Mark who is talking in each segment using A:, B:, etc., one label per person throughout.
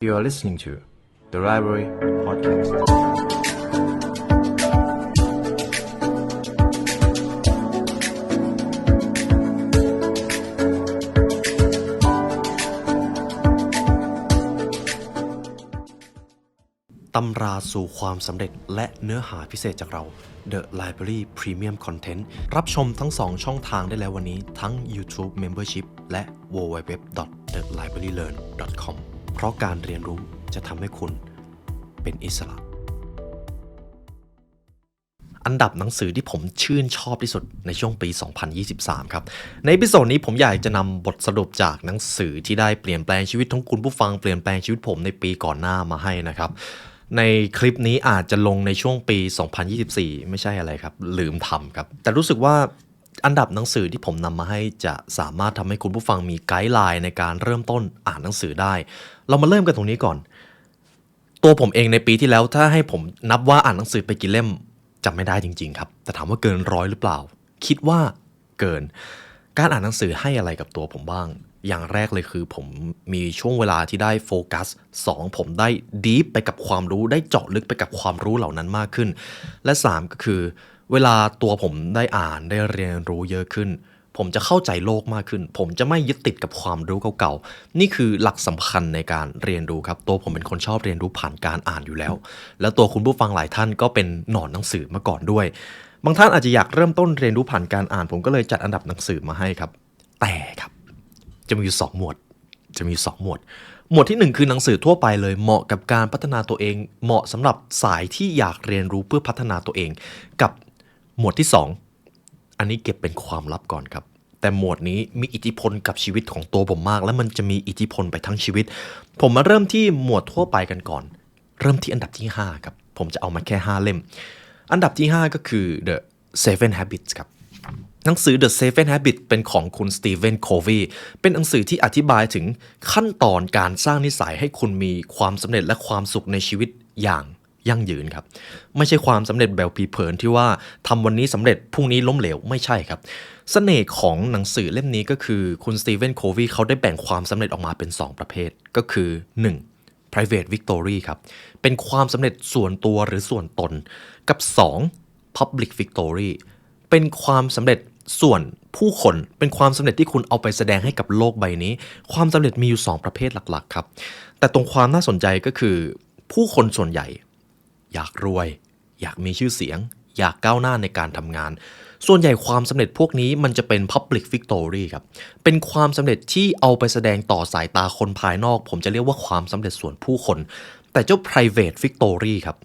A: You are listening to The Library Podcast.
B: ตำราสู่ความสำเร็จและเนื้อหาพิเศษจากเรา The Library Premium Content รับชมทั้ง2ช่องทางได้แล้ววันนี้ทั้ง YouTube Membership และ www.thelibrarylearn.com เพราะการเรียนรู้จะทำให้คุณเป็นอิสระอันดับหนังสือที่ผมชื่นชอบที่สุดในช่วงปี 2023 ครับในอีพิโซดนี้ผมอยากจะนำบทสรุปจากหนังสือที่ได้เปลี่ยนแปลงชีวิตของคุณผู้ฟังเปลี่ยนแปลงชีวิตผมในปีก่อนหน้ามาให้นะครับในคลิปนี้อาจจะลงในช่วงปี 2024 ไม่ใช่อะไรครับลืมทำครับแต่รู้สึกว่าอันดับหนังสือที่ผมนำมาให้จะสามารถทำให้คุณผู้ฟังมีไกด์ไลน์ในการเริ่มต้นอ่านหนังสือได้เรามาเริ่มกันตรงนี้ก่อนตัวผมเองในปีที่แล้วถ้าให้ผมนับว่าอ่านหนังสือไปกี่เล่มจำไม่ได้จริงๆครับแต่ถามว่าเกิน100หรือเปล่าคิดว่าเกินการอ่านหนังสือให้อะไรกับตัวผมบ้างอย่างแรกเลยคือผมมีช่วงเวลาที่ได้โฟกัส2ผมได้ดีฟไปกับความรู้ได้เจาะลึกไปกับความรู้เหล่านั้นมากขึ้นและ3ก็คือเวลาตัวผมได้อ่านได้เรียนรู้เยอะขึ้นผมจะเข้าใจโลกมากขึ้นผมจะไม่ยึดติดกับความรู้เก่าๆนี่คือหลักสำคัญในการเรียนรู้ครับตัวผมเป็นคนชอบเรียนรู้ผ่านการอ่านอยู่แล้วแล้วตัวคุณผู้ฟังหลายท่านก็เป็นหนอนหนังสือมาก่อนด้วยบางท่านอาจจะอยากเริ่มต้นเรียนรู้ผ่านการอ่านผมก็เลยจัดอันดับหนังสือมาให้ครับแต่ครับจะมีอยู่2หมวดหมวดที่1คือหนังสือทั่วไปเลยเหมาะกับการพัฒนาตัวเองเหมาะสำหรับสายที่อยากเรียนรู้เพื่อพัฒนาตัวเองกับหมวดที่2อันนี้เก็บเป็นความลับก่อนครับแต่หมวดนี้มีอิทธิพลกับชีวิตของตัวผมมากและมันจะมีอิทธิพลไปทั้งชีวิตผมมาเริ่มที่หมวดทั่วไปกันก่อนเริ่มที่อันดับที่5ครับผมจะเอามาแค่5เล่มอันดับที่5ก็คือ The Seven Habits ครับหนังสือ The Seven Habits เป็นของคุณสตีเฟนโควีเป็นหนังสือที่อธิบายถึงขั้นตอนการสร้างนิสัยให้คุณมีความสำเร็จและความสุขในชีวิตอย่างยั่งยืนครับไม่ใช่ความสำเร็จแบบผีเผินที่ว่าทำวันนี้สำเร็จพรุ่งนี้ล้มเหลวไม่ใช่ครับเสน่ห์ของหนังสือเล่มนี้ก็คือคุณสตีเฟนโควีเขาได้แบ่งความสำเร็จออกมาเป็น2ประเภทก็คือ 1. private victory ครับเป็นความสำเร็จส่วนตัวหรือส่วนตนกับ 2. public victory เป็นความสำเร็จส่วนผู้คนเป็นความสำเร็จที่คุณเอาไปแสดงให้กับโลกใบนี้ความสำเร็จมีอยู่2ประเภทหลักๆครับแต่ตรงความน่าสนใจก็คือผู้คนส่วนใหญ่อยากรวยอยากมีชื่อเสียงอยากก้าวหน้าในการทำงานส่วนใหญ่ความสำเร็จพวกนี้มันจะเป็น public victory ครับเป็นความสำเร็จที่เอาไปแสดงต่อสายตาคนภายนอกผมจะเรียกว่าความสำเร็จส่วนผู้คนแต่เจ้า private victory ครับ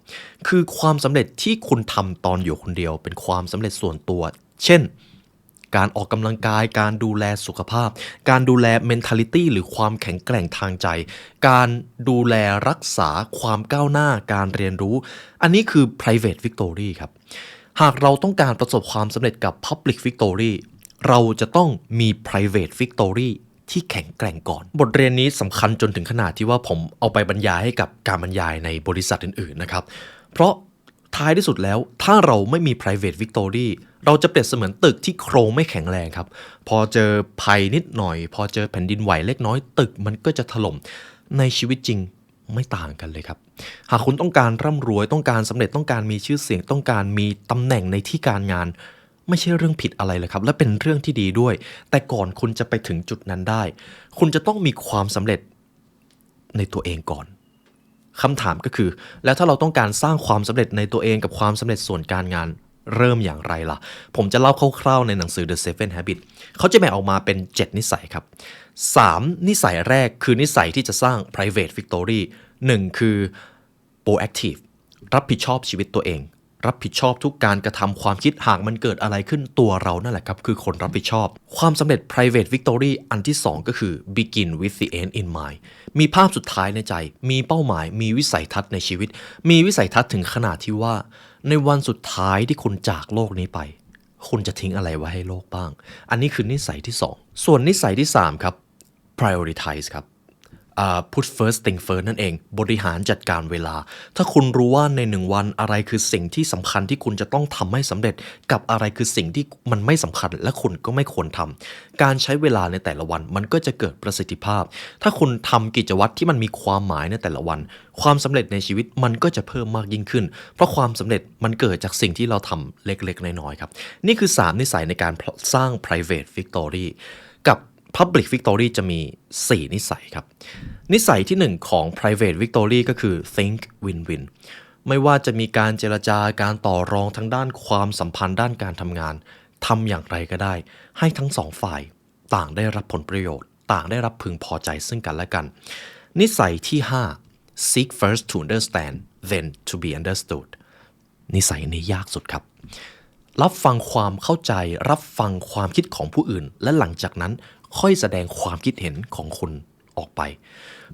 B: คือความสำเร็จที่คุณทำตอนอยู่คนเดียวเป็นความสำเร็จส่วนตัวเช่นการออกกำลังกายการดูแลสุขภาพการดูแล mentality หรือความแข็งแกร่งทางใจการดูแลรักษาความก้าวหน้าการเรียนรู้อันนี้คือ private victory ครับหากเราต้องการประสบความสำเร็จกับ public victory เราจะต้องมี private victory ที่แข็งแกร่งก่อนบทเรียนนี้สำคัญจนถึงขนาดที่ว่าผมเอาไปบรรยายให้กับการบรรยายในบริษัทอื่นๆนะครับเพราะท้ายที่สุดแล้วถ้าเราไม่มี private victory เราจะเปรียบเสมือนตึกที่โครงไม่แข็งแรงครับพอเจอภัยนิดหน่อยพอเจอแผ่นดินไหวเล็กน้อยตึกมันก็จะถล่มในชีวิตจริงไม่ต่างกันเลยครับหากคุณต้องการร่ำรวยต้องการสำเร็จต้องการมีชื่อเสียงต้องการมีตำแหน่งในที่การงานไม่ใช่เรื่องผิดอะไรเลยครับและเป็นเรื่องที่ดีด้วยแต่ก่อนคุณจะไปถึงจุดนั้นได้คุณจะต้องมีความสำเร็จในตัวเองก่อนคำถามก็คือแล้วถ้าเราต้องการสร้างความสำเร็จในตัวเองกับความสำเร็จส่วนการงานเริ่มอย่างไรล่ะผมจะเล่าคร่าวๆในหนังสือ The Seven Habits เขาจะแบ่งออกมาเป็น7นิสัยครับ3นิสัยแรกคือนิสัยที่จะสร้าง private victory 1คือ proactive รับผิดชอบชีวิตตัวเองรับผิดชอบทุกการกระทำความคิดหากมันเกิดอะไรขึ้นตัวเรานั่นแหละครับคือคนรับผิดชอบความสำเร็จ private victory อันที่2ก็คือ begin with the end in mind มีภาพสุดท้ายในใจมีเป้าหมายมีวิสัยทัศน์ในชีวิตมีวิสัยทัศน์ถึงขนาดที่ว่าในวันสุดท้ายที่คุณจากโลกนี้ไปคุณจะทิ้งอะไรไว้ให้โลกบ้างอันนี้คือนิสัยที่2ส่วนนิสัยที่3ครับ prioritize ครับ put first thing first นั่นเองบริหารจัดการเวลาถ้าคุณรู้ว่าใน1วันอะไรคือสิ่งที่สำคัญที่คุณจะต้องทำให้สำเร็จกับอะไรคือสิ่งที่มันไม่สำคัญและคุณก็ไม่ควรทำการใช้เวลาในแต่ละวันมันก็จะเกิดประสิทธิภาพถ้าคุณทำกิจวัตรที่มันมีความหมายในแต่ละวันความสำเร็จในชีวิตมันก็จะเพิ่มมากยิ่งขึ้นเพราะความสำเร็จมันเกิดจากสิ่งที่เราทำเล็กๆน้อยๆครับนี่คือ3นิสัยในการสร้าง private victory กับ Public Victory จะมี4นิสัยครับนิสัยที่1ของ Private Victory ก็คือ Think Win-Win ไม่ว่าจะมีการเจรจาการต่อรองทั้งด้านความสัมพันธ์ด้านการทำงานทำอย่างไรก็ได้ให้ทั้งสองฝ่ายต่างได้รับผลประโยชน์ต่างได้รับพึงพอใจซึ่งกันและกันนิสัยที่5 Seek first to understand then to be understood นิสัยนี้ยากสุดครับรับฟังความเข้าใจรับฟังความคิดของผู้อื่นและหลังจากนั้นค่อยแสดงความคิดเห็นของคุณออกไป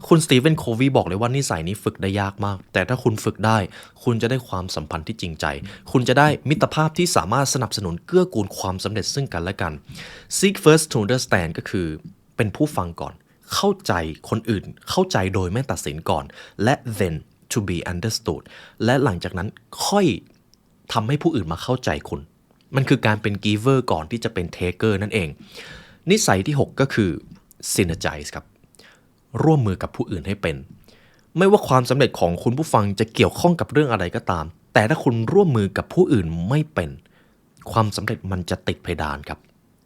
B: คุณสตีเฟนโควีบอกเลยว่านิสัยนี้ฝึกได้ยากมากแต่ถ้าคุณฝึกได้คุณจะได้ความสัมพันธ์ที่จริงใจคุณจะได้มิตรภาพที่สามารถสนับสนุนเกื้อกูลความสำเร็จซึ่งกันและกัน Seek first to understand ก็คือเป็นผู้ฟังก่อนเข้าใจคนอื่นเข้าใจโดยไม่ตัดสินก่อนและ then to be understood และหลังจากนั้นค่อยทำให้ผู้อื่นมาเข้าใจคุณมันคือการเป็น giver ก่อนที่จะเป็น taker นั่นเองนิสัยที่6ก็คือ synergize ครับร่วมมือกับผู้อื่นให้เป็นไม่ว่าความสำเร็จของคุณผู้ฟังจะเกี่ยวข้องกับเรื่องอะไรก็ตามแต่ถ้าคุณร่วมมือกับผู้อื่นไม่เป็นความสำเร็จมันจะติดเพดานครับ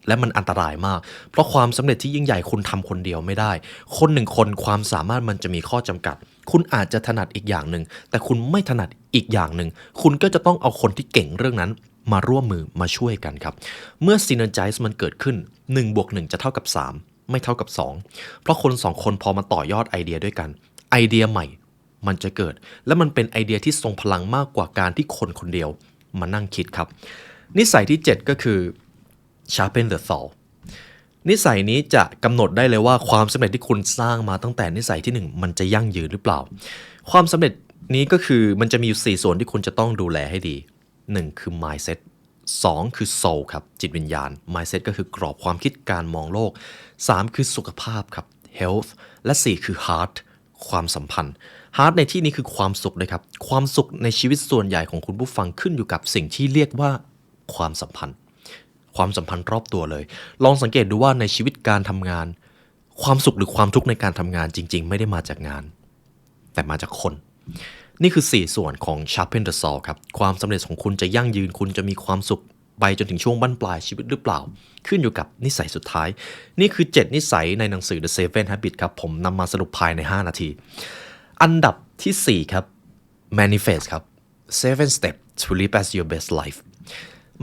B: และมันอันตรายมากเพราะความสำเร็จที่ยิ่งใหญ่คุณทำคนเดียวไม่ได้คนหนึ่งคนความสามารถมันจะมีข้อจำกัดคุณอาจจะถนัดอีกอย่างหนึ่งแต่คุณไม่ถนัดอีกอย่างหนึ่งคุณก็จะต้องเอาคนที่เก่งเรื่องนั้นมาร่วมมือมาช่วยกันครับเมื่อ synergize มันเกิดขึ้น1 บวก 1จะเท่ากับ3ไม่เท่ากับ2เพราะคน2คนพอมาต่อยอดไอเดียด้วยกันไอเดียใหม่มันจะเกิดและมันเป็นไอเดียที่ทรงพลังมากกว่าการที่คนคนเดียวมานั่งคิดครับนิสัยที่7ก็คือ sharpen the saw นิสัยนี้จะกำหนดได้เลยว่าความสำเร็จที่คุณสร้างมาตั้งแต่นิสัยที่1มันจะยั่งยืนหรือเปล่าความสำเร็จนี้ก็คือมันจะมีอยู่4ส่วนที่คุณจะต้องดูแลให้ดี1คือ mindset 2คือ soul ครับจิตวิญญาณ mindset ก็คือกรอบความคิดการมองโลก3คือสุขภาพครับ health และ4คือ heart ความสัมพันธ์ heart ในที่นี้คือความสุขนะครับความสุขในชีวิตส่วนใหญ่ของคุณผู้ฟังขึ้นอยู่กับสิ่งที่เรียกว่าความสัมพันธ์รอบตัวเลยลองสังเกตดูว่าในชีวิตการทำงานความสุขหรือความทุกข์ในการทำงานจริงๆไม่ได้มาจากงานแต่มาจากคนนี่คือ4ส่วนของ Sharpen the Saw ครับความสำเร็จของคุณจะยั่งยืนคุณจะมีความสุขไปจนถึงช่วงบั้นปลายชีวิตหรือเปล่าขึ้นอยู่กับนิสัยสุดท้ายนี่คือ7นิสัยในหนังสือ The Seven Habits ครับผมนำมาสรุปภายใน5นาทีอันดับที่4ครับ Manifest ครับ 7 Steps to Live as Your Best Life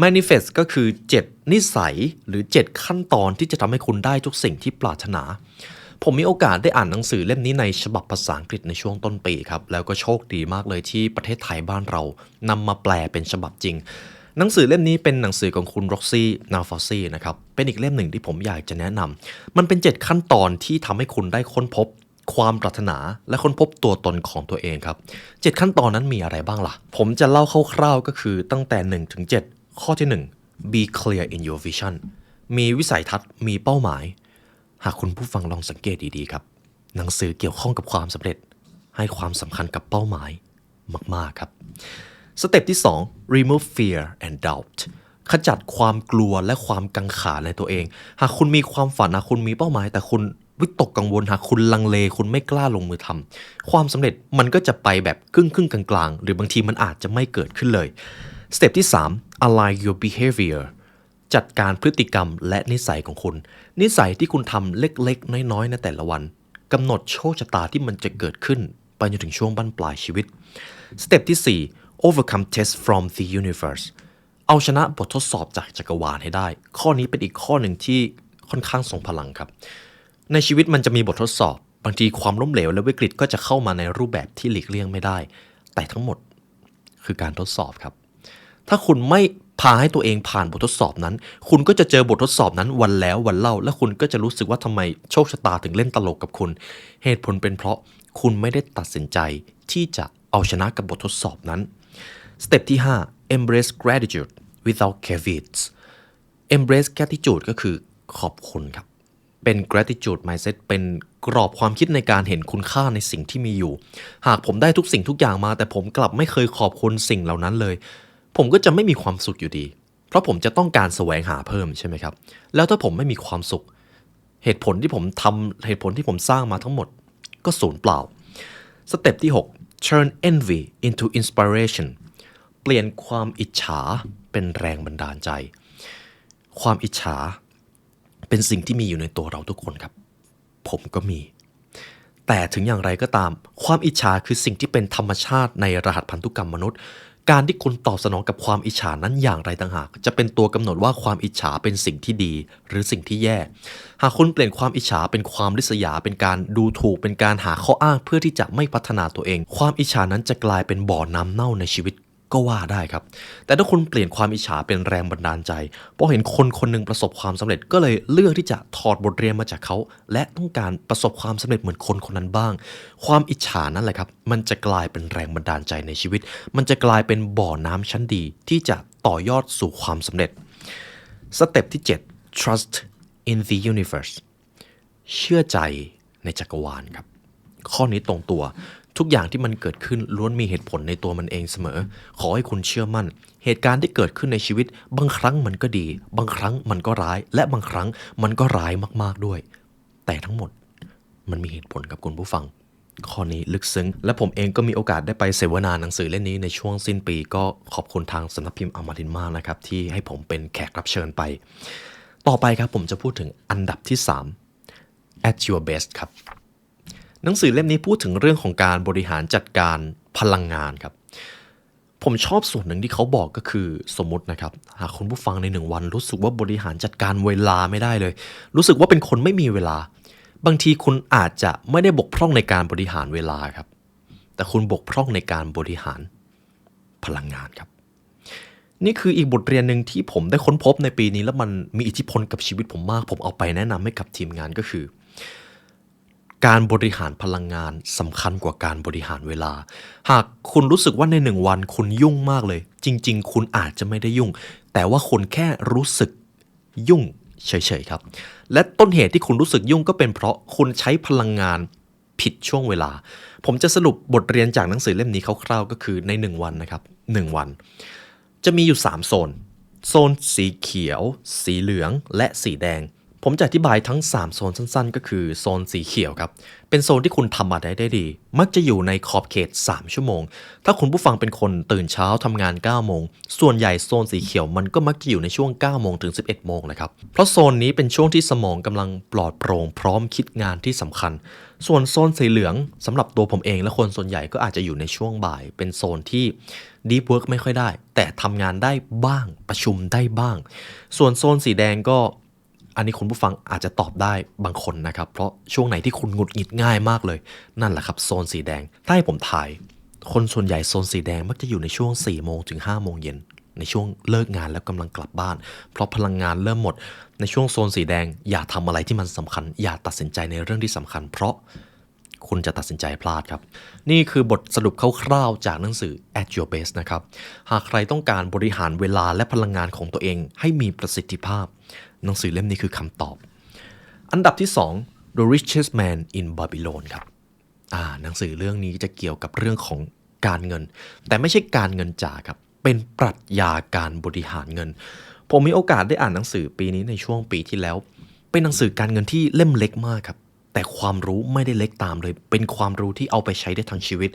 B: Manifest ก็คือ7นิสัยหรือ7ขั้นตอนที่จะทำให้คุณได้ทุกสิ่งที่ปรารถนาผมมีโอกาสได้อ่านหนังสือเล่มนี้ในฉบับภาษาอังกฤษในช่วงต้นปีครับแล้วก็โชคดีมากเลยที่ประเทศไทยบ้านเรานำมาแปลเป็นฉบับจริงหนังสือเล่มนี้เป็นหนังสือของคุณร็อกซี่นาฟอซี่นะครับเป็นอีกเล่มหนึ่งที่ผมอยากจะแนะนำมันเป็น7ขั้นตอนที่ทำให้คุณได้ค้นพบความปรารถนาและค้นพบตัวตนของตัวเองครับ7ขั้นตอนนั้นมีอะไรบ้างล่ะผมจะเล่าคร่าวๆก็คือตั้งแต่1ถึง7ข้อที่1 be clear in your vision มีวิสัยทัศน์มีเป้าหมายหากคุณผู้ฟังลองสังเกตดีๆครับหนังสือเกี่ยวข้องกับความสำเร็จให้ความสำคัญกับเป้าหมายมากๆครับสเต็ปที่2 remove fear and doubt ขจัดความกลัวและความกังขาในตัวเองหากคุณมีความฝันหากคุณมีเป้าหมายแต่คุณวิตกกังวลหากคุณลังเลคุณไม่กล้าลงมือทำความสำเร็จมันก็จะไปแบบครึ่งกลางๆหรือบางทีมันอาจจะไม่เกิดขึ้นเลยสเต็ปที่3 align your behaviorจัดการพฤติกรรมและนิสัยของคุณนิสัยที่คุณทำเล็กๆน้อยๆในแต่ละวันกำหนดโชคชะตาที่มันจะเกิดขึ้นไปจนถึงช่วงบั้นปลายชีวิตสเต็ปที่4 overcome test from the universe เอาชนะบททดสอบจากจักรวาลให้ได้ข้อนี้เป็นอีกข้อหนึ่งที่ค่อนข้างทรงพลังครับในชีวิตมันจะมีบททดสอบบางทีความล้มเหลวและวิกฤตก็จะเข้ามาในรูปแบบที่หลีกเลี่ยงไม่ได้แต่ทั้งหมดคือการทดสอบครับถ้าคุณไม่พาให้ตัวเองผ่านบททดสอบนั้นคุณก็จะเจอบททดสอบนั้นวันแล้ววันเล่าและคุณก็จะรู้สึกว่าทำไมโชคชะตาถึงเล่นตลกกับคุณเหตุผลเป็นเพราะคุณไม่ได้ตัดสินใจที่จะเอาชนะกับบททดสอบนั้นสเต็ปที่5 embrace gratitude without caveats embrace gratitude ก็คือขอบคุณครับเป็น gratitude mindset เป็น กรอบความคิดในการเห็นคุณค่าในสิ่งที่มีอยู่หากผมได้ทุกสิ่งทุกอย่างมาแต่ผมกลับไม่เคยขอบคุณสิ่งเหล่านั้นเลยผมก็จะไม่มีความสุขอยู่ดีเพราะผมจะต้องการแสวงหาเพิ่มใช่ไหมครับแล้วถ้าผมไม่มีความสุขเหตุผลที่ผมสร้างมาทั้งหมดก็สูญเปล่าสเต็ปที่6 turn envy into inspiration เปลี่ยนความอิจฉาเป็นแรงบันดาลใจความอิจฉาเป็นสิ่งที่มีอยู่ในตัวเราทุกคนครับผมก็มีแต่ถึงอย่างไรก็ตามความอิจฉาคือสิ่งที่เป็นธรรมชาติในรหัสพันธุกรรมมนุษย์การที่คุณตอบสนองกับความอิจฉานั้นอย่างไรต่างหากจะเป็นตัวกำหนดว่าความอิจฉาเป็นสิ่งที่ดีหรือสิ่งที่แย่หากคุณเปลี่ยนความอิจฉาเป็นความริษยาเป็นการดูถูกเป็นการหาข้ออ้างเพื่อที่จะไม่พัฒนาตัวเองความอิจฉานั้นจะกลายเป็นบ่อน้ำเน่าในชีวิตก็ว่าได้ครับแต่ถ้าคุณเปลี่ยนความอิจฉาเป็นแรงบันดาลใจพอเห็นคนคนหนึ่งประสบความสำเร็จก็เลยเลือกที่จะถอดบทเรียนมาจากเขาและต้องการประสบความสำเร็จเหมือนคนคนนั้นบ้างความอิจฉานั่นแหละครับมันจะกลายเป็นแรงบันดาลใจในชีวิตมันจะกลายเป็นบ่อน้ำชั้นดีที่จะต่อยอดสู่ความสำเร็จสเต็ปที่7 trust in the universe เชื่อใจในจักรวาลครับข้อนี้ตรงตัวทุกอย่างที่มันเกิดขึ้นล้วนมีเหตุผลในตัวมันเองเสมอขอให้คุณเชื่อมั่นเหตุการณ์ที่เกิดขึ้นในชีวิตบางครั้งมันก็ดีบางครั้งมันก็ร้ายและบางครั้งมันก็ร้ายมากๆด้วยแต่ทั้งหมดมันมีเหตุผลกับคุณผู้ฟังข้อนี้ลึกซึ้งและผมเองก็มีโอกาสได้ไปเสวนาหนังสือเล่มนี้ในช่วงสิ้นปีก็ขอบคุณทางสำนักพิมพ์อมรินทร์มากนะครับที่ให้ผมเป็นแขกรับเชิญไปต่อไปครับผมจะพูดถึงอันดับที่3 at your best ครับหนังสือเล่มนี้พูดถึงเรื่องของการบริหารจัดการพลังงานครับผมชอบส่วนหนึ่งที่เขาบอกก็คือสมมุตินะครับหากคุณผู้ฟังใน1วันรู้สึกว่าบริหารจัดการเวลาไม่ได้เลยรู้สึกว่าเป็นคนไม่มีเวลาบางทีคุณอาจจะไม่ได้บกพร่องในการบริหารเวลาครับแต่คุณบกพร่องในการบริหารพลังงานครับนี่คืออีกบทเรียนหนึ่งที่ผมได้ค้นพบในปีนี้แล้วมันมีอิทธิพลกับชีวิตผมมากผมเอาไปแนะนำให้กับทีมงานก็คือการบริหารพลังงานสำคัญกว่าการบริหารเวลาหากคุณรู้สึกว่าใน1วันคุณยุ่งมากเลยจริงๆคุณอาจจะไม่ได้ยุ่งแต่ว่าคุณแค่รู้สึกยุ่งเฉยๆครับและต้นเหตุที่คุณรู้สึกยุ่งก็เป็นเพราะคุณใช้พลังงานผิดช่วงเวลาผมจะสรุปบทเรียนจากหนังสือเล่มนี้คร่าวๆก็คือใน1วันนะครับ1วันจะมีอยู่3โซนสีเขียวสีเหลืองและสีแดงผมจะอธิบายทั้ง3โซนสั้นๆก็คือโซนสีเขียวครับเป็นโซนที่คุณทำอะไรได้ดีมักจะอยู่ในขอบเขต3ชั่วโมงถ้าคุณผู้ฟังเป็นคนตื่นเช้าทำงาน9โมงส่วนใหญ่โซนสีเขียวมันก็มักจะอยู่ในช่วง9โมงถึง11โมงนะครับเพราะโซนนี้เป็นช่วงที่สมองกำลังปลอดโปร่งพร้อมคิดงานที่สำคัญส่วนโซนสีเหลืองสำหรับตัวผมเองและคนส่วนใหญ่ก็อาจจะอยู่ในช่วงบ่ายเป็นโซนที่ deep work ไม่ค่อยได้แต่ทำงานได้บ้างประชุมได้บ้างส่วนโซนสีแดงก็อันนี้คุณผู้ฟังอาจจะตอบได้บางคนนะครับเพราะช่วงไหนที่คุณหงุดหงิดง่ายมากเลยนั่นแหละครับโซนสีแดงถ้าให้ผมถ่ายคนส่วนใหญ่โซนสีแดงมักจะอยู่ในช่วง4โมงถึง5โมงเย็นในช่วงเลิกงานแล้วกำลังกลับบ้านเพราะพลังงานเริ่มหมดในช่วงโซนสีแดงอย่าทำอะไรที่มันสำคัญอย่าตัดสินใจในเรื่องที่สำคัญเพราะคุณจะตัดสินใจพลาดครับนี่คือบทสรุปคร่าวๆจากหนังสือ At Your Best นะครับหากใครต้องการบริหารเวลาและพลังงานของตัวเองให้มีประสิทธิภาพหนังสือเล่มนี้คือคำตอบอันดับที่2 The Richest Man in Babylon ครับหนังสือเรื่องนี้จะเกี่ยวกับเรื่องของการเงินแต่ไม่ใช่การเงินจ๋าครับเป็นปรัชญาการบริหารเงินผมมีโอกาสได้อ่านหนังสือปีนี้ในช่วงปีที่แล้วเป็นหนังสือการเงินที่เล่มเล็กมากครับแต่ความรู้ไม่ได้เล็กตามเลยเป็นความรู้ที่เอาไปใช้ได้ทั้งชีวิต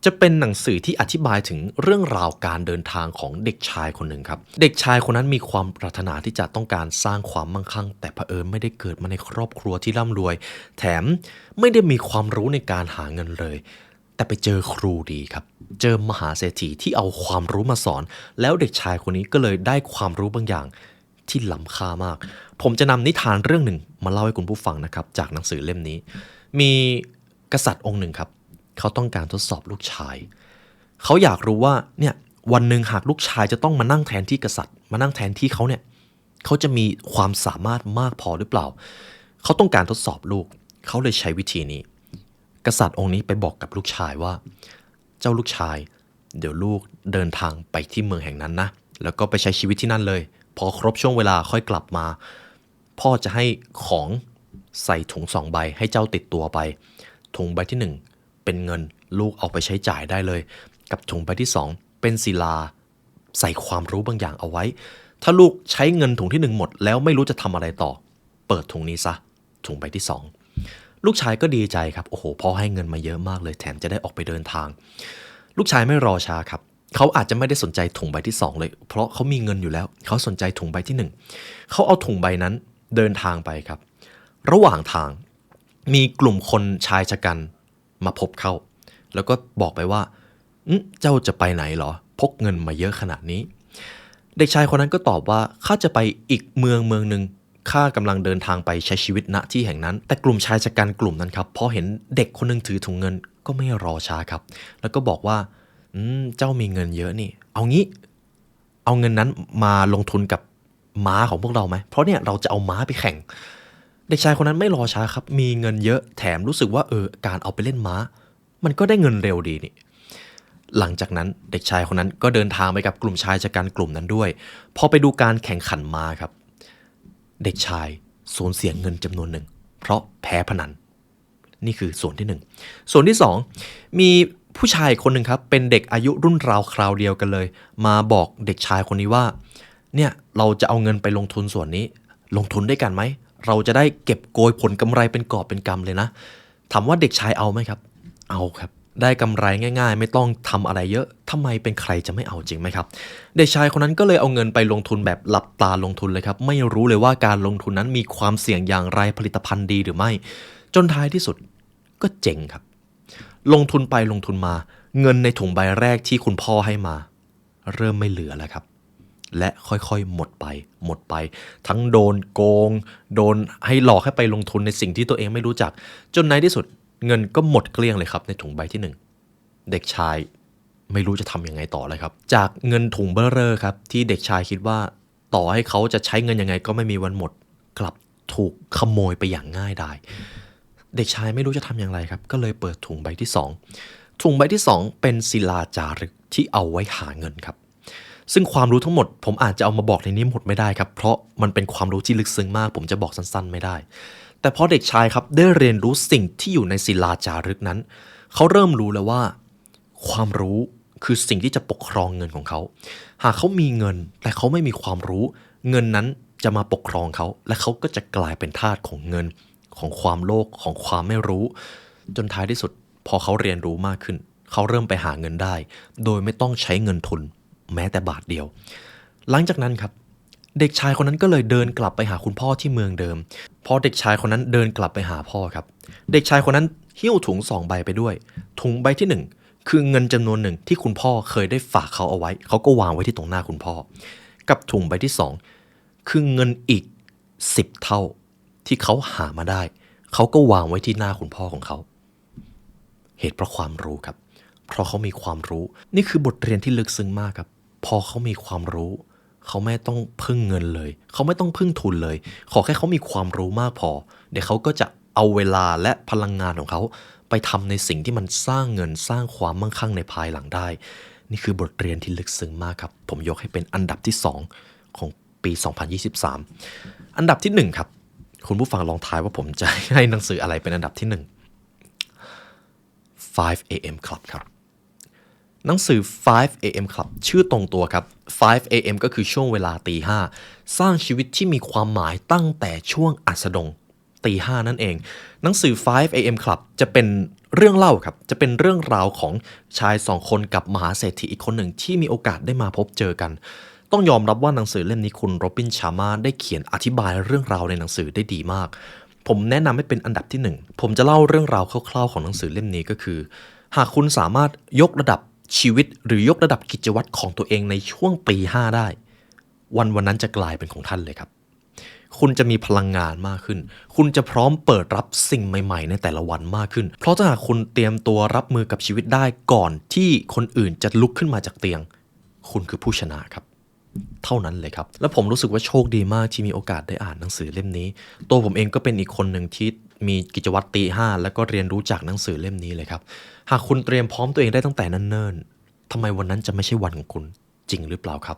B: จะเป็นหนังสือที่อธิบายถึงเรื่องราวการเดินทางของเด็กชายคนหนึ่งครับเด็กชายคนนั้นมีความปรารถนาที่จะต้องการสร้างความมั่งคั่งแต่เผอิญไม่ได้เกิดมาในครอบครัวที่ร่ำรวยแถมไม่ได้มีความรู้ในการหาเงินเลยแต่ไปเจอครูดีครับเจอมหาเศรษฐีที่เอาความรู้มาสอนแล้วเด็กชายคนนี้ก็เลยได้ความรู้บางอย่างที่ล้ำค่ามากผมจะนำนิทานเรื่องหนึ่งมาเล่าให้คุณผู้ฟังนะครับจากหนังสือเล่มนี้มีกษัตริย์องค์หนึ่งครับเขาต้องการทดสอบลูกชายเขาอยากรู้ว่าเนี่ยวันหนึ่งหากลูกชายจะต้องมานั่งแทนที่กษัตริย์มานั่งแทนที่เขาเนี่ยเขาจะมีความสามารถมากพอหรือเปล่าเขาต้องการทดสอบลูกเขาเลยใช้วิธีนี้กษัตริย์องค์นี้ไปบอกกับลูกชายว่าเจ้าลูกชายเดี๋ยวลูกเดินทางไปที่เมืองแห่งนั้นนะแล้วก็ไปใช้ชีวิตที่นั่นเลยพอครบช่วงเวลาค่อยกลับมาพ่อจะให้ของ ใส่ถุง2ใบให้เจ้าติดตัวไปถุงใบที่1เป็นเงินลูกเอาไปใช้จ่ายได้เลยกับถุงใบที่2เป็นศิลาใส่ความรู้บางอย่างเอาไว้ถ้าลูกใช้เงินถุงที่1หมดแล้วไม่รู้จะทำอะไรต่อเปิดถุงนี้ซะถุงใบที่2ลูกชายก็ดีใจครับโอ้โหพ่อให้เงินมาเยอะมากเลยแถมจะได้ออกไปเดินทางลูกชายไม่รอช้าครับเขาอาจจะไม่ได้สนใจถุงใบที่2เลยเพราะเขามีเงินอยู่แล้วเขาสนใจถุงใบที่1เขาเอาถุงใบนั้นเดินทางไปครับระหว่างทางมีกลุ่มคนชายชะกันมาพบเขาแล้วก็บอกไปว่าเจ้าจะไปไหนเหรอพกเงินมาเยอะขนาดนี้เด็กชายคนนั้นก็ตอบว่าข้าจะไปอีกเมืองหนึ่งข้ากำลังเดินทางไปใช้ชีวิตณที่แห่งนั้นแต่กลุ่มชายชะกันกลุ่มนั้นครับพอเห็นเด็กคนนึงถือถุงเงินก็ไม่รอช้าครับแล้วก็บอกว่าเจ้ามีเงินเยอะนี่เอางี้เอาเงินนั้นมาลงทุนกับม้าของพวกเราไหมเพราะเนี่ยเราจะเอาม้าไปแข่งเด็กชายคนนั้นไม่รอช้าครับมีเงินเยอะแถมรู้สึกว่าการเอาไปเล่นม้ามันก็ได้เงินเร็วดีนี่หลังจากนั้นเด็กชายคนนั้นก็เดินทางไปกับกลุ่มชายชะกันกลุ่มนั้นด้วยพอไปดูการแข่งขันม้าครับเด็กชายสูญเสียเงินจำนวนหนึ่งเพราะแพ้พนันนี่คือส่วนที่1ส่วนที่2มีผู้ชายคนหนึ่งครับเป็นเด็กอายุรุ่นราวคราวเดียวกันเลยมาบอกเด็กชายคนนี้ว่าเนี่ยเราจะเอาเงินไปลงทุนส่วนนี้ลงทุนด้วยกันไหมเราจะได้เก็บโกยผลกำไรเป็นกอบเป็นกำเลยนะถามว่าเด็กชายเอาไหมครับเอาครับได้กำไรง่ายๆไม่ต้องทำอะไรเยอะทำไมเป็นใครจะไม่เอาจริงไหมครับเด็กชายคนนั้นก็เลยเอาเงินไปลงทุนแบบหลับตาลงทุนเลยครับไม่รู้เลยว่าการลงทุนนั้นมีความเสี่ยงอย่างไรผลิตภัณฑ์ดีหรือไม่จนท้ายที่สุดก็เจ๋งครับลงทุนไปลงทุนมาเงินในถุงใบแรกที่คุณพ่อให้มาเริ่มไม่เหลือแล้วครับและค่อยๆหมดไปทั้งโดนโกงโดนให้หลอกให้ไปลงทุนในสิ่งที่ตัวเองไม่รู้จักจนในที่สุดเงินก็หมดเกลี้ยงเลยครับในถุงใบที่1เด็กชายไม่รู้จะทำยังไงต่อเลยครับจากเงินถุงเบ้อเร่อครับที่เด็กชายคิดว่าต่อให้เขาจะใช้เงินยังไงก็ไม่มีวันหมดกลับถูกขโมยไปอย่างง่ายดายเด็กชายไม่รู้จะทำอย่างไรครับก็เลยเปิดถุงใบที่2ถุงใบที่2เป็นศิลาจารึกที่เอาไว้หาเงินครับซึ่งความรู้ทั้งหมดผมอาจจะเอามาบอกในนี้หมดไม่ได้ครับเพราะมันเป็นความรู้ที่ลึกซึ้งมากผมจะบอกสั้นๆไม่ได้แต่พอเด็กชายครับได้เรียนรู้สิ่งที่อยู่ในศิลาจารึกนั้นเขาเริ่มรู้แล้วว่าความรู้คือสิ่งที่จะปกครองเงินของเขาหากเขามีเงินแต่เขาไม่มีความรู้เงินนั้นจะมาปกครองเขาและเขาก็จะกลายเป็นทาสของเงินของความโลภของความไม่รู้จนท้ายที่สุดพอเขาเรียนรู้มากขึ้นเขาเริ่มไปหาเงินได้โดยไม่ต้องใช้เงินทุนแม้แต่บาทเดียวหลังจากนั้นครับเด็กชายคนนั้นก็เลยเดินกลับไปหาคุณพ่อที่เมืองเดิมพอเด็กชายคนนั้นเดินกลับไปหาพ่อครับเด็กชายคนนั้นหิ้วถุง2ใบไปด้วยถุงใบที่1คือเงินจำนวนหนึ่งที่คุณพ่อเคยได้ฝากเขาเอาไว้เขาก็วางไว้ที่ตรงหน้าคุณพ่อกับถุงใบที่2คือเงินอีก10เท่าที่เขาหามาได้เขาก็วางไว้ที่หน้าคุณพ่อของเขาเหตุเพราะความรู้ครับเพราะเขามีความรู้นี่คือบทเรียนที่ลึกซึ้งมากครับพอเขามีความรู้เขาไม่ต้องพึ่งเงินเลยเขาไม่ต้องพึ่งทุนเลยขอแค่เขามีความรู้มากพอเดี๋ยวเขาก็จะเอาเวลาและพลังงานของเขาไปทำในสิ่งที่มันสร้างเงินสร้างความมั่งคั่งในภายหลังได้นี่คือบทเรียนที่ลึกซึ้งมากครับผมยกให้เป็นอันดับที่2ของปี2023อันดับที่1ครับคุณผู้ฟังลองทายว่าผมจะให้หนังสืออะไรเป็นอันดับที่5 AM Club ครับหนังสือ5 AM Club ชื่อตรงตัวครับ5 AM ก็คือช่วงเวลาตี 5สร้างชีวิตที่มีความหมายตั้งแต่ช่วงอัสดงตี 5นั่นเองหนังสือ5 AM Club จะเป็นเรื่องเล่าครับจะเป็นเรื่องราวของชาย2คนกับมหาเศรษฐีอีกคนหนึ่งที่มีโอกาสได้มาพบเจอกันต้องยอมรับว่าหนังสือเล่มนี้คุณโรบินชามาได้เขียนอธิบายเรื่องราวในหนังสือได้ดีมากผมแนะนำให้เป็นอันดับที่1ผมจะเล่าเรื่องราวคร่าวๆของหนังสือเล่มนี้ก็คือหากคุณสามารถยกระดับชีวิตหรือยกระดับกิจวัตรของตัวเองในช่วงปี5ได้วันนั้นจะกลายเป็นของท่านเลยครับคุณจะมีพลังงานมากขึ้นคุณจะพร้อมเปิดรับสิ่งใหม่ๆในแต่ละวันมากขึ้นเพราะถ้าหากคุณเตรียมตัวรับมือกับชีวิตได้ก่อนที่คนอื่นจะลุกขึ้นมาจากเตียงคุณคือผู้ชนะครับเท่านั้นเลยครับและผมรู้สึกว่าโชคดีมากที่มีโอกาสได้อ่านหนังสือเล่มนี้ตัวผมเองก็เป็นอีกคนหนึ่งที่มีกิจวัตรตี 5แล้วก็เรียนรู้จากหนังสือเล่มนี้เลยครับหากคุณเตรียมพร้อมตัวเองได้ตั้งแต่เนิ่นๆทำไมวันนั้นจะไม่ใช่วันของคุณ จริงหรือเปล่าครับ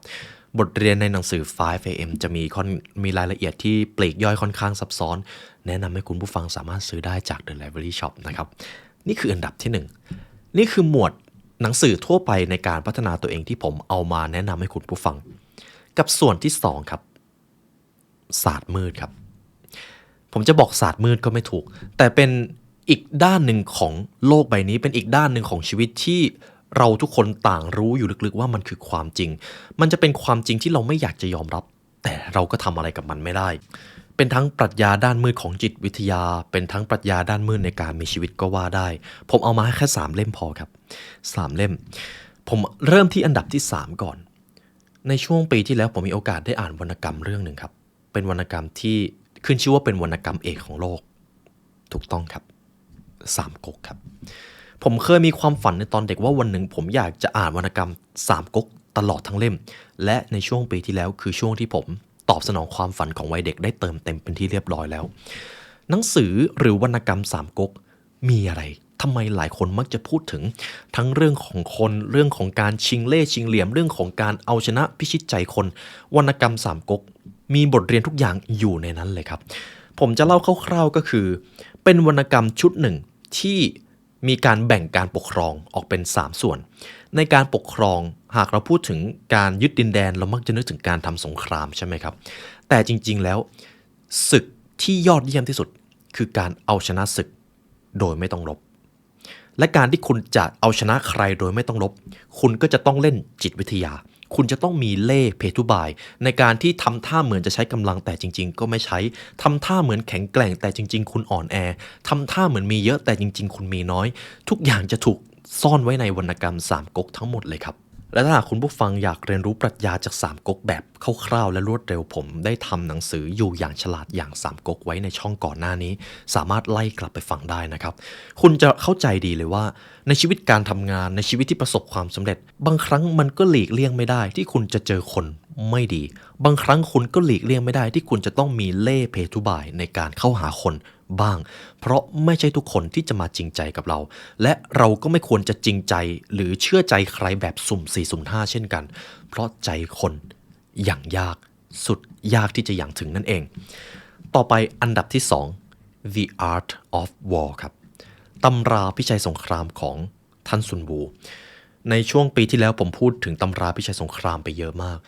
B: บทเรียนในหนังสือ 5am จะมีรายละเอียดที่ปลีกย่อยค่อนข้างซับซ้อนแนะนำให้คุณผู้ฟังสามารถซื้อได้จาก The Library Shop นะครับนี่คืออันดับที่1นี่คือหมวดหนังสือทั่วไปในการพัฒนาตัวเองที่ผมเอามาแนะนำให้คุณผู้ฟังกับส่วนที่2ครับศาสตร์มืดครับผมจะบอกศาสตร์มืดก็ไม่ถูกแต่เป็นอีกด้านหนึ่งของโลกใบนี้เป็นอีกด้านหนึ่งของชีวิตที่เราทุกคนต่างรู้อยู่ลึกๆว่ามันคือความจริงมันจะเป็นความจริงที่เราไม่อยากจะยอมรับแต่เราก็ทำอะไรกับมันไม่ได้เป็นทั้งปรัชญาด้านมืดของจิตวิทยาเป็นทั้งปรัชญาด้านมืดในการมีชีวิตก็ว่าได้ผมเอามาแค่3เล่มพอครับ3เล่มผมเริ่มที่อันดับที่3ก่อนในช่วงปีที่แล้วผมมีโอกาสได้อ่านวรรณกรรมเรื่องหนึ่งครับเป็นวรรณกรรมที่ขึ้นชื่อว่าเป็นวรรณกรรมเอกของโลกถูกต้องครับสามก๊กครับผมเคยมีความฝันในตอนเด็กว่าวันหนึ่งผมอยากจะอ่านวรรณกรรมสามก๊กตลอดทั้งเล่มและในช่วงปีที่แล้วคือช่วงที่ผมตอบสนองความฝันของวัยเด็กได้เติมเต็มเป็นที่เรียบร้อยแล้วหนังสือหรือวรรณกรรมสามก๊กมีอะไรทำไมหลายคนมักจะพูดถึงทั้งเรื่องของคนเรื่องของการชิงเล่ห์ชิงเหลี่ยมเรื่องของการเอาชนะพิชิตใจคนวรรณกรรมสามก๊กมีบทเรียนทุกอย่างอยู่ในนั้นเลยครับผมจะเล่าคร่าวๆก็คือเป็นวรรณกรรมชุดหนึ่งที่มีการแบ่งการปกครองออกเป็น3ส่วนในการปกครองหากเราพูดถึงการยึดดินแดนเรามักจะนึกถึงการทำสงครามใช่ไหมครับแต่จริงๆแล้วศึกที่ยอดเยี่ยมที่สุดคือการเอาชนะศึกโดยไม่ต้องรบและการที่คุณจะเอาชนะใครโดยไม่ต้องรบคุณก็จะต้องเล่นจิตวิทยาคุณจะต้องมีเล่ห์เพทุบายในการที่ทำท่าเหมือนจะใช้กำลังแต่จริงๆก็ไม่ใช้ทำท่าเหมือนแข็งแกร่งแต่จริงๆคุณอ่อนแอทำท่าเหมือนมีเยอะแต่จริงๆคุณมีน้อยทุกอย่างจะถูกซ่อนไว้ในวรรณกรรมสามก๊กทั้งหมดเลยครับและถ้าหากคุณผู้ฟังอยากเรียนรู้ปรัชญาจากสามก๊กแบบคร่าวๆและรวดเร็วผมได้ทำหนังสืออยู่อย่างฉลาดอย่างสามก๊กไว้ในช่องก่อนหน้านี้สามารถไล่กลับไปฟังได้นะครับคุณจะเข้าใจดีเลยว่าในชีวิตการทำงานในชีวิตที่ประสบความสำเร็จบางครั้งมันก็หลีกเลี่ยงไม่ได้ที่คุณจะเจอคนไม่ดีบางครั้งคุณก็หลีกเลี่ยงไม่ได้ที่คุณจะต้องมีเล่ห์เพทุบายในการเข้าหาคนบ้างเพราะไม่ใช่ทุกคนที่จะมาจริงใจกับเราและเราก็ไม่ควรจะจริงใจหรือเชื่อใจใครแบบสุ่ม4สุ่ม5เช่นกันเพราะใจคนอย่างยากสุดยากที่จะอย่างถึงนั่นเองต่อไปอันดับที่2 The Art of War ครับตำราพิชัยสงครามของท่านซุนวูในช่วงปีที่แล้วผมพูดถึงตำราพิชัยสงครามไปเยอะมาก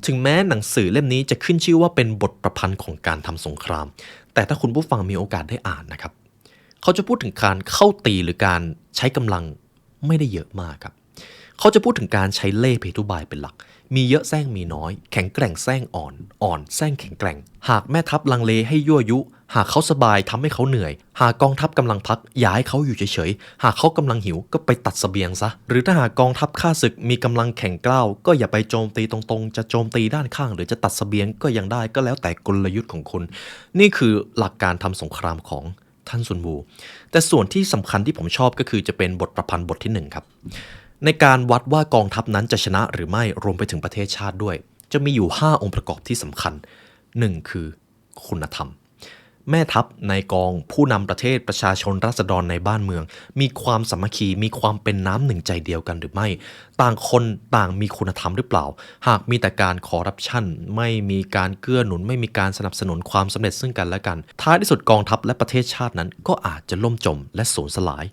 B: ถึงแม้หนังสือเล่มนี้จะขึ้นชื่อว่าเป็นบทประพันธ์ของการทำสงครามแต่ถ้าคุณผู้ฟังมีโอกาสได้อ่านนะครับเขาจะพูดถึงการเข้าตีหรือการใช้กำลังไม่ได้เยอะมากครับเขาจะพูดถึงการใช้เล่ห์เพทุบายเป็นหลักมีเยอะแซงมีน้อยแข็งแกร่งแซงอ่อนแซงแข็งแกร่งหากแม่ทัพลังเลให้ยั่วยุหากเขาสบายทำให้เขาเหนื่อยหากกองทัพกำลังพักอย่าให้เขาอยู่เฉยๆหากเขากำลังหิวก็ไปตัดเสบียงซะหรือถ้าหากกองทัพข้าศึกมีกำลังแข็งกร้าวก็อย่าไปโจมตีตรงๆจะโจมตีด้านข้างหรือจะตัดเสบียงก็ยังได้ก็แล้วแต่กลยุทธ์ของคุณนี่คือหลักการทำสงครามของท่านซุนวูแต่ส่วนที่สำคัญที่ผมชอบก็คือจะเป็นบทประพันธ์บทที่1ครับในการวัดว่ากองทัพนั้นจะชนะหรือไม่รวมไปถึงประเทศชาติด้วยจะมีอยู่5องค์ประกอบที่สำคัญ1คือคุณธรรมแม่ทัพในกองผู้นำประเทศประชาชนราษฎรในบ้านเมืองมีความสามัคคีมีความเป็นน้ำหนึ่งใจเดียวกันหรือไม่ต่างคนต่างมีคุณธรรมหรือเปล่าหากมีแต่การคอร์รัปชันไม่มีการเกื้อหนุนไม่มีการสนับสนุนความสำเร็จซึ่งกันและกันท้ายที่สุดกองทัพและประเทศชาตินั้นก็อาจจะล่มจมและสูญสลาย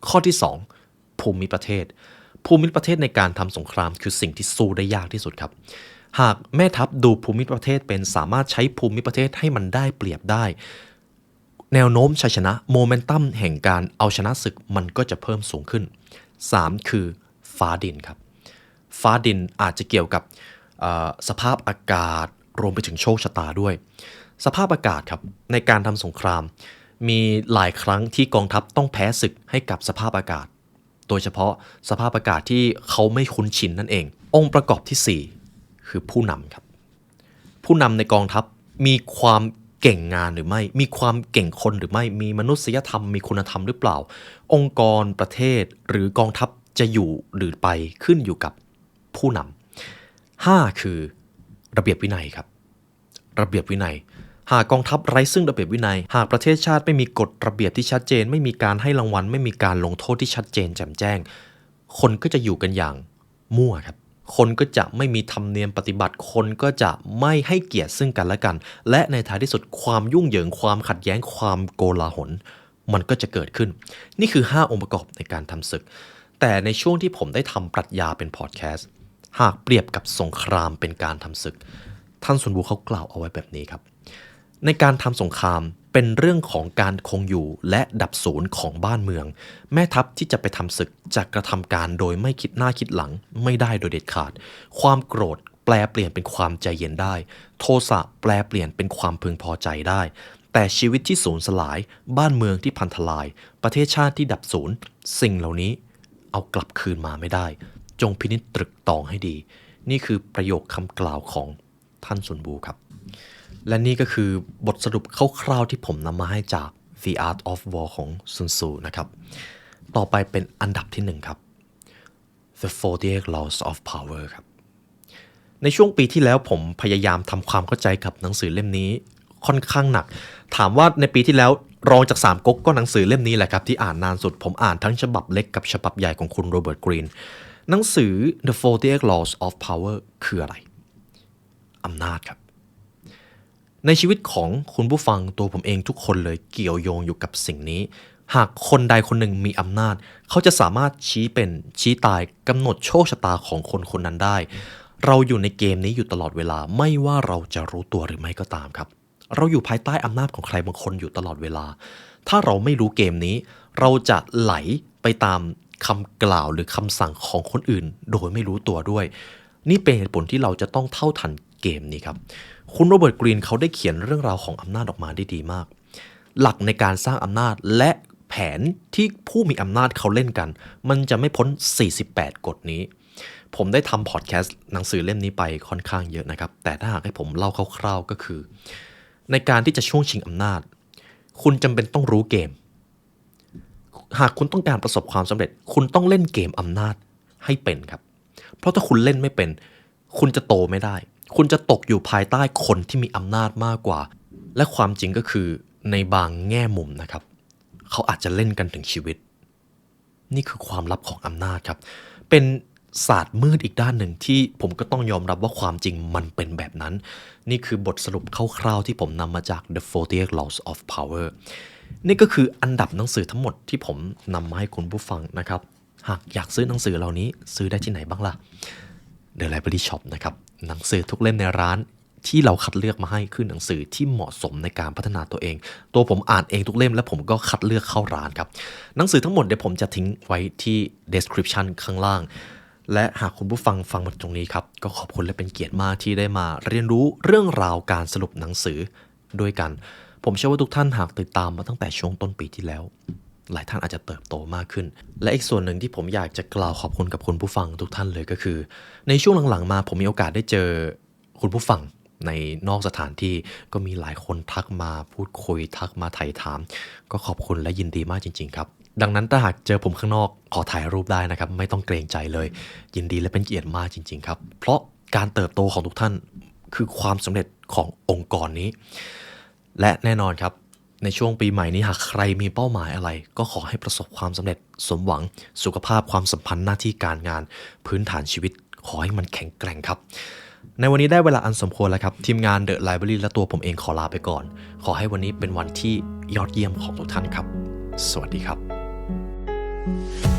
B: ข้อที่2ภูมิประเทศในการทำสงครามคือสิ่งที่สู้ได้ยากที่สุดครับหากแม่ทัพดูภูมิประเทศเป็นสามารถใช้ภูมิประเทศให้มันได้เปรียบได้แนวโน้มชัยชนะโมเมนตัมแห่งการเอาชนะศึกมันก็จะเพิ่มสูงขึ้น3คือฟ้าดินครับฟ้าดินอาจจะเกี่ยวกับสภาพอากาศรวมไปถึงโชคชะตาด้วยสภาพอากาศครับในการทำสงครามมีหลายครั้งที่กองทัพต้องแพ้ศึกให้กับสภาพอากาศโดยเฉพาะสภาพอากาศที่เขาไม่คุ้นชินนั่นเององค์ประกอบที่4คือผู้นำครับผู้นำในกองทัพมีความเก่งงานหรือไม่มีความเก่งคนหรือไม่มีมนุษยธรรมมีคุณธรรมหรือเปล่าองค์กรประเทศหรือกองทัพจะอยู่หรือไปขึ้นอยู่กับผู้นำ5คือระเบียบวินัยครับระเบียบวินัยหากกองทัพไร้ซึ่งระเบียบวินัยหากประเทศชาติไม่มีกฎระเบียบที่ชัดเจนไม่มีการให้รางวัลไม่มีการลงโทษที่ชัดเจนแจ่มแจ้งคนก็จะอยู่กันอย่างมั่วครับ คนก็จะไม่มีธรรมเนียมปฏิบัติคนก็จะไม่ให้เกียรติซึ่งกันและกันและในท้ายที่สุดความยุ่งเหยิงความขัดแย้งความโกลาหลมันก็จะเกิดขึ้นนี่คือ5องค์ประกอบในการทำศึกแต่ในช่วงที่ผมได้ทำปรัชญาเป็นพอดแคสต์หากเปรียบกับสงครามเป็นการทำศึกท่านซุนวูเขากล่าวเอาไว้แบบนี้ครับในการทำสงครามเป็นเรื่องของการคงอยู่และดับศูนย์ของบ้านเมืองแม่ทัพที่จะไปทำศึกจะกระทำการโดยไม่คิดหน้าคิดหลังไม่ได้โดยเด็ดขาดความโกรธแปลเปลี่ยนเป็นความใจเย็นได้โทสะแปลเปลี่ยนเป็นความพึงพอใจได้แต่ชีวิตที่สูญสลายบ้านเมืองที่พังทลายประเทศชาติที่ดับศูนย์สิ่งเหล่านี้เอากลับคืนมาไม่ได้จงพินิจตรึกตรองให้ดีนี่คือประโยคคำกล่าวของท่านซุนวูครับและนี่ก็คือบทสรุปคร่าวๆที่ผมนำมาให้จาก The Art of War ของซุนซูนะครับต่อไปเป็นอันดับที่1ครับ The 48 Laws of Power ครับในช่วงปีที่แล้วผมพยายามทำความเข้าใจกับหนังสือเล่มนี้ค่อนข้างหนักถามว่าในปีที่แล้วรองจาก3ก๊กก็หนังสือเล่มนี้แหละครับที่อ่านนานสุดผมอ่านทั้งฉบับเล็กกับฉบับใหญ่ของคุณโรเบิร์ตกรีนหนังสือ The 48 Laws of Power คืออะไรอำนาจครับในชีวิตของคุณผู้ฟังตัวผมเองทุกคนเลยเกี่ยวโยงอยู่กับสิ่งนี้หากคนใดคนหนึ่งมีอำนาจเขาจะสามารถชี้เป็นชี้ตายกำหนดโชคชะตาของคนคนนั้นได้เราอยู่ในเกมนี้อยู่ตลอดเวลาไม่ว่าเราจะรู้ตัวหรือไม่ก็ตามครับเราอยู่ภายใต้อำนาจของใครบางคนอยู่ตลอดเวลาถ้าเราไม่รู้เกมนี้เราจะไหลไปตามคำกล่าวหรือคำสั่งของคนอื่นโดยไม่รู้ตัวด้วยนี่เป็นเหตุผลที่เราจะต้องเท่าทันเกมนี้ครับคุณโรเบิร์ตกรีนเขาได้เขียนเรื่องราวของอำนาจออกมาได้ดีมากหลักในการสร้างอำนาจและแผนที่ผู้มีอำนาจเขาเล่นกันมันจะไม่พ้น48กฎนี้ผมได้ทำพอดแคสต์หนังสือเล่มนี้ไปค่อนข้างเยอะนะครับแต่ถ้าหากให้ผมเล่าคร่าวๆก็คือในการที่จะช่วงชิงอำนาจคุณจำเป็นต้องรู้เกมหากคุณต้องการประสบความสำเร็จคุณต้องเล่นเกมอำนาจให้เป็นครับเพราะถ้าคุณเล่นไม่เป็นคุณจะโตไม่ได้คุณจะตกอยู่ภายใต้คนที่มีอำนาจมากกว่าและความจริงก็คือในบางแง่มุมนะครับเขาอาจจะเล่นกันถึงชีวิตนี่คือความลับของอำนาจครับเป็นศาสตร์มืดอีกด้านหนึ่งที่ผมก็ต้องยอมรับว่าความจริงมันเป็นแบบนั้นนี่คือบทสรุปคร่าวๆที่ผมนำมาจาก The 48 Laws of Power นี่ก็คืออันดับหนังสือทั้งหมดที่ผมนำมาให้คุณผู้ฟังนะครับหากอยากซื้อหนังสือเหล่านี้ซื้อได้ที่ไหนบ้างล่ะ The Library Shop นะครับหนังสือทุกเล่มในร้านที่เราคัดเลือกมาให้คือหนังสือที่เหมาะสมในการพัฒนาตัวเองตัวผมอ่านเองทุกเล่มและผมก็คัดเลือกเข้าร้านครับหนังสือทั้งหมดเดี๋ยวผมจะทิ้งไว้ที่ description ข้างล่างและหากคุณผู้ฟังฟังมาตรงนี้ครับก็ขอบคุณและเป็นเกียรติมากที่ได้มาเรียนรู้เรื่องราวการสรุปหนังสือด้วยกันผมเชื่อว่าทุกท่านหากติดตามมาตั้งแต่ช่วงต้นปีที่แล้วหลายท่านอาจจะเติบโตมากขึ้นและอีกส่วนหนึ่งที่ผมอยากจะกล่าวขอบคุณกับคุณผู้ฟังทุกท่านเลยก็คือในช่วงหลังๆมาผมมีโอกาสได้เจอคุณผู้ฟังในนอกสถานที่ก็มีหลายคนทักมาพูดคุยทักมาไถ่ถามก็ขอบคุณและยินดีมากจริงๆครับดังนั้นถ้าหากเจอผมข้างนอกขอถ่ายรูปได้นะครับไม่ต้องเกรงใจเลยยินดีและเป็นเกียรติมากจริงๆครับเพราะการเติบโตของทุกท่านคือความสำเร็จขององค์กรนี้และแน่นอนครับในช่วงปีใหม่นี้หากใครมีเป้าหมายอะไรก็ขอให้ประสบความสำเร็จสมหวังสุขภาพความสัมพันธ์หน้าที่การงานพื้นฐานชีวิตขอให้มันแข็งแกร่งครับในวันนี้ได้เวลาอันสมควรแล้วครับทีมงาน The Library และตัวผมเองขอลาไปก่อนขอให้วันนี้เป็นวันที่ยอดเยี่ยมของทุกท่านครับสวัสดีครับ